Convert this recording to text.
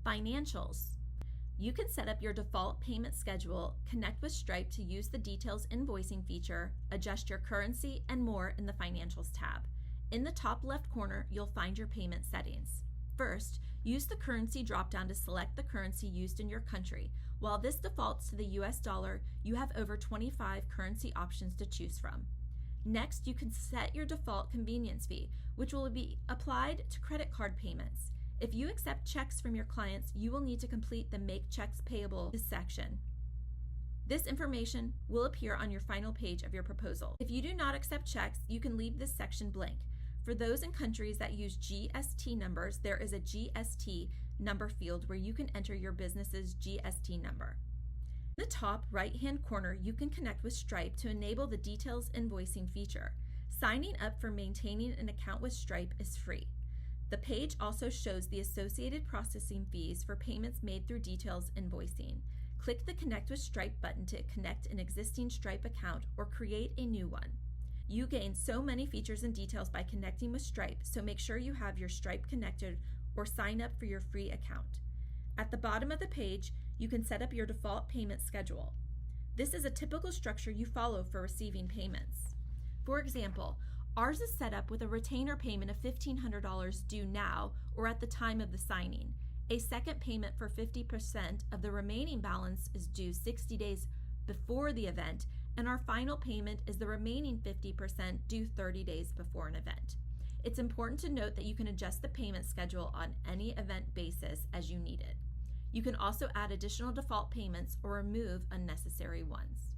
Financials. You can set up your default payment schedule, connect with Stripe to use the Details invoicing feature, adjust your currency, and more in the Financials tab. In the top left corner, you'll find your payment settings. First, use the currency dropdown to select the currency used in your country. While this defaults to the US dollar, you have over 25 currency options to choose from. Next, you can set your default convenience fee, which will be applied to credit card payments. If you accept checks from your clients, you will need to complete the Make Checks Payable section. This information will appear on your final page of your proposal. If you do not accept checks, you can leave this section blank. For those in countries that use GST numbers, there is a GST number field where you can enter your business's GST number. In the top right-hand corner, you can connect with Stripe to enable the Details invoicing feature. Signing up for maintaining an account with Stripe is free. The page also shows the associated processing fees for payments made through Details invoicing. Click the Connect with Stripe button to connect an existing Stripe account or create a new one. You gain so many features and details by connecting with Stripe, so make sure you have your Stripe connected or sign up for your free account. At the bottom of the page, you can set up your default payment schedule. This is a typical structure you follow for receiving payments. For example, ours is set up with a retainer payment of $1,500 due now or at the time of the signing. A second payment for 50% of the remaining balance is due 60 days before the event, and our final payment is the remaining 50% due 30 days before an event. It's important to note that you can adjust the payment schedule on any event basis as you need it. You can also add additional default payments or remove unnecessary ones.